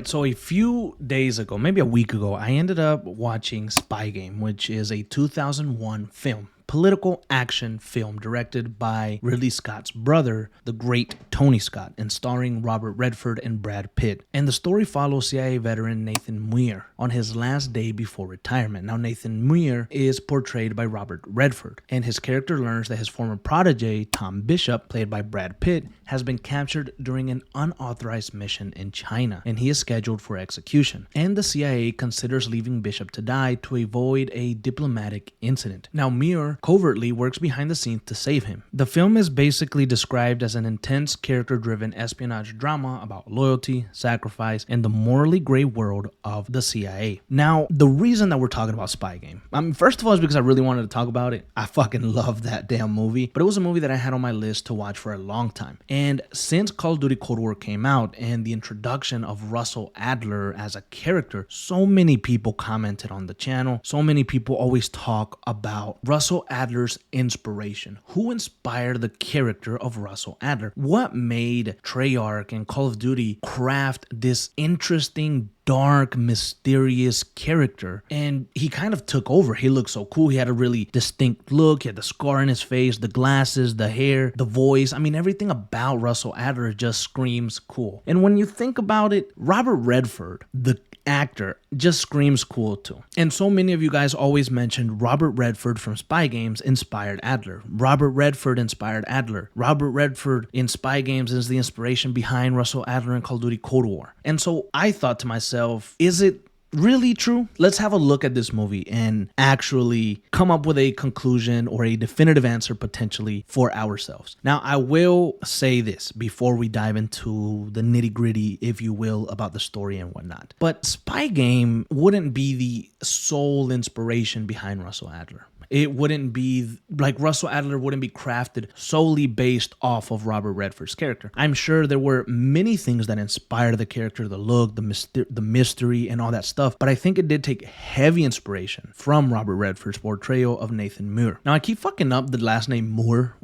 right, so a few days ago, maybe a week ago, I ended up watching Spy Game, which is a 2001 film. Political action film directed by Ridley Scott's brother, the great Tony Scott, and starring Robert Redford and Brad Pitt. And the story follows CIA veteran Nathan Muir on his last day before retirement. Now, Nathan Muir is portrayed by Robert Redford, and his character learns that his former protege, Tom Bishop, played by Brad Pitt, has been captured during an unauthorized mission in China, and he is scheduled for execution. And the CIA considers leaving Bishop to die to avoid a diplomatic incident. Now, Muir covertly works behind the scenes to save him. The film is basically described as an intense, character-driven espionage drama about loyalty, sacrifice, and the morally gray world of the CIA. Now, the reason that we're talking about Spy Game, first of all, is because I really wanted to talk about it. I fucking love that damn movie, but it was a movie that I had on my list to watch for a long time. And since Call of Duty Cold War came out and the introduction of Russell Adler as a character, so many people commented on the channel. So many people always talk about Russell Adler's inspiration. Who inspired the character of Russell Adler? What made Treyarch and Call of Duty craft this interesting, dark, mysterious character? And he kind of took over. He looked so cool. He had a really distinct look. He had the scar in his face, the glasses, the hair, the voice. I mean, everything about Russell Adler just screams cool. And when you think about it, Robert Redford, the actor, just screams cool too. And so many of you guys always mentioned Robert Redford from Spy Games inspired Adler. Robert Redford inspired Adler. Robert Redford in Spy Games is the inspiration behind Russell Adler in Call of Duty Cold War. And so I thought to myself, is it really true? Let's have a look at this movie and actually come up with a conclusion or a definitive answer potentially for ourselves. Now, I will say this before we dive into the nitty-gritty, if you will, about the story and whatnot. But Spy Game wouldn't be the sole inspiration behind Russell Adler. It wouldn't be like Russell Adler wouldn't be crafted solely based off of Robert Redford's character. I'm sure there were many things that inspired the character, the look, the mystery, and all that stuff. But I think it did take heavy inspiration from Robert Redford's portrayal of Nathan Muir. Now, I keep fucking up the last name Muir,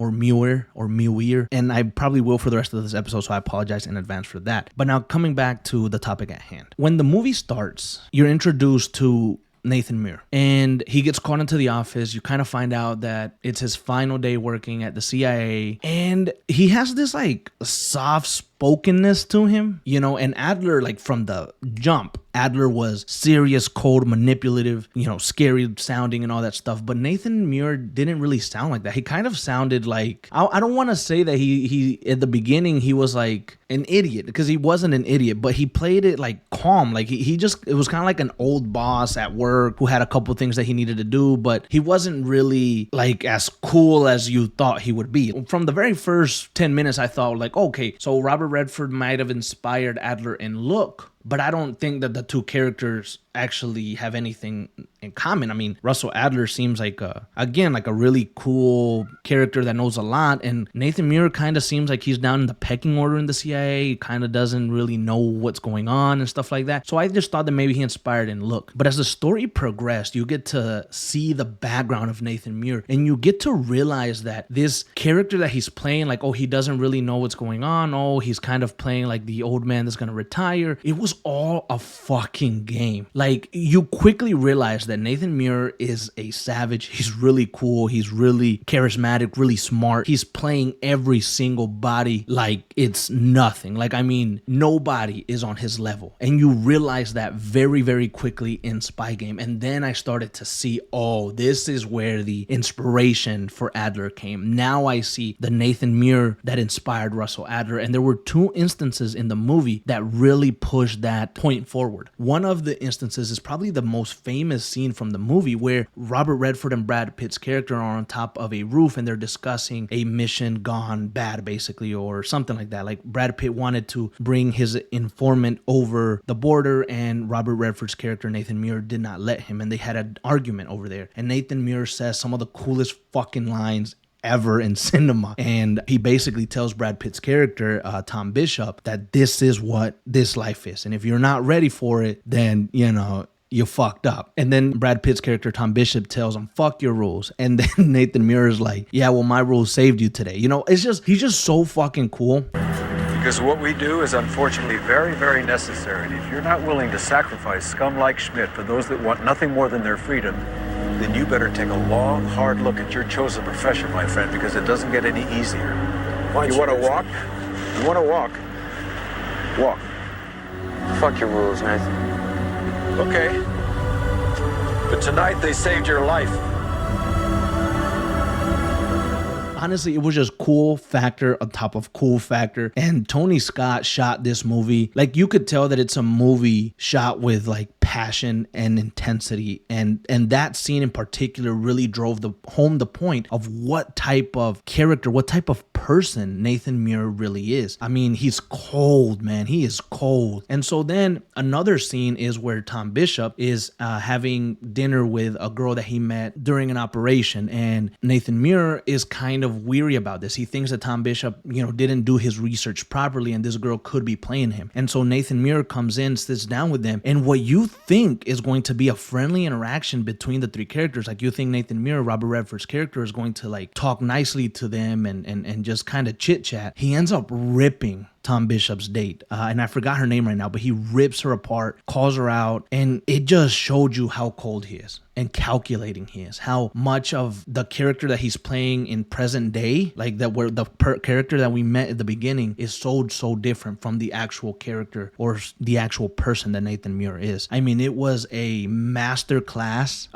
and I probably will for the rest of this episode, so I apologize in advance for that. But now, coming back to the topic at hand. When the movie starts, you're introduced to Nathan Muir, and he gets called into the office. You kind of find out that it's his final day working at the CIA, and he has this like soft spokenness to him, you know. And Adler, like from the jump, Adler was serious, cold, manipulative, you know, scary sounding and all that stuff. But Nathan Muir didn't really sound like that. He kind of sounded like, I don't want to say that he at the beginning he was like an idiot, because he wasn't an idiot, but he played it like calm. Like he just, it was kind of like an old boss at work who had a couple things that he needed to do, but he wasn't really like as cool as you thought he would be. From the very first 10 minutes, I thought like, okay, so Robert Redford might have inspired Adler in look, but I don't think that the two characters actually have anything in common. I mean, Russell Adler seems like a really cool character that knows a lot, and Nathan Muir kind of seems like he's down in the pecking order in the CIA. He kind of doesn't really know what's going on and stuff like that. So I just thought that maybe he inspired in look. But as the story progressed, you get to see the background of Nathan Muir, and you get to realize that this character that he's playing, like, oh, he doesn't really know what's going on. Oh, he's kind of playing like the old man that's gonna retire. It was all a fucking game. Like, you quickly realize that Nathan Muir is a savage. He's really cool. He's really charismatic, really smart. He's playing every single body like it's nothing. Like, I mean, nobody is on his level. And you realize that very, very quickly in Spy Game. And then I started to see, oh, this is where the inspiration for Adler came. Now I see the Nathan Muir that inspired Russell Adler. And there were two instances in the movie that really pushed that point forward. One of the instances is probably the most famous scene from the movie, where Robert Redford and Brad Pitt's character are on top of a roof and they're discussing a mission gone bad, basically, or something like that. Like, Brad Pitt wanted to bring his informant over the border, and Robert Redford's character Nathan Muir did not let him, and they had an argument over there. And Nathan Muir says some of the coolest fucking lines ever in cinema, and he basically tells Brad Pitt's character, Tom Bishop, that this is what this life is, and if you're not ready for it, then, you know, you fucked up. And then Brad Pitt's character, Tom Bishop, tells him, fuck your rules. And then Nathan Muir is like, yeah, well, my rules saved you today. You know, it's just, he's just so fucking cool. Because what we do is unfortunately very, very necessary. And if you're not willing to sacrifice scum like Schmidt for those that want nothing more than their freedom, then you better take a long, hard look at your chosen profession, my friend, because it doesn't get any easier. You want to walk? You want to walk? Walk. Fuck your rules, Nathan. Okay. But tonight they saved your life. Honestly, it was just cool factor on top of cool factor. And Tony Scott shot this movie. Like, you could tell that it's a movie shot with like passion and intensity. And that scene in particular really drove home the point of what type of character, what type of person Nathan Muir really is. I mean, he's cold, man. He is cold. And so then another scene is where Tom Bishop is having dinner with a girl that he met during an operation. And Nathan Muir is kind of weary about this. He thinks that Tom Bishop, didn't do his research properly and this girl could be playing him. And so Nathan Muir comes in, sits down with them, and what you think is going to be a friendly interaction between the three characters, like you think Nathan Muir, Robert Redford's character, is going to like talk nicely to them and just kind of chit chat, he ends up ripping Tom Bishop's date. And I forgot her name right now, but he rips her apart, calls her out, and it just showed you how cold he is and calculating he is, how much of the character that he's playing in present day, like that where the character that we met at the beginning is so different from the actual character or the actual person that Nathan Muir is. I mean, it was a masterclass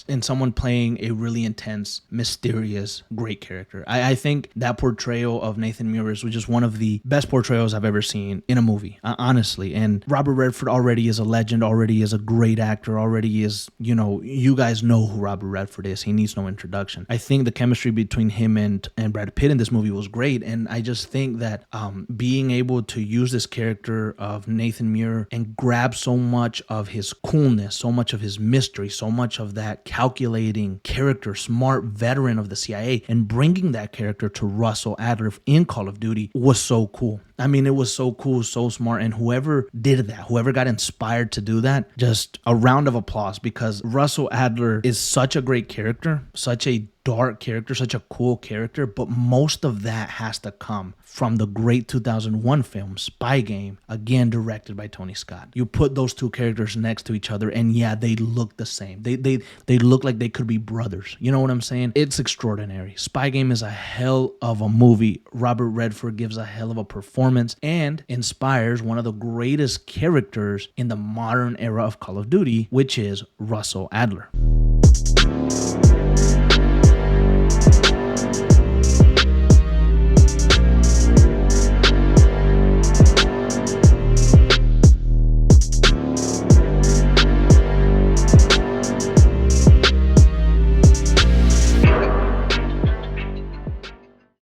in someone playing a really intense, mysterious, great character. I think that portrayal of Nathan Muir was just one of the best portrayals I've ever seen in a movie, honestly. And Robert Redford already is a legend, already is a great actor, already is, you guys know who Robert Redford is. He needs no introduction. I think the chemistry between him and Brad Pitt in this movie was great. And I just think that being able to use this character of Nathan Muir and grab so much of his coolness, so much of his mystery, so much of that calculating character, smart veteran of the CIA, and bringing that character to Russell Adler in Call of Duty was so cool. I mean, it was so cool, so smart. And whoever did that, whoever got inspired to do that, just a round of applause, because Russell Adler is such a great character, such a dark character, such a cool character, but most of that has to come from the great 2001 film Spy Game, again directed by Tony Scott. You put those two characters next to each other and yeah, they look the same. They look like they could be brothers. You know what I'm saying? It's extraordinary. Spy Game is a hell of a movie. Robert Redford gives a hell of a performance and inspires one of the greatest characters in the modern era of Call of Duty, which is Russell Adler.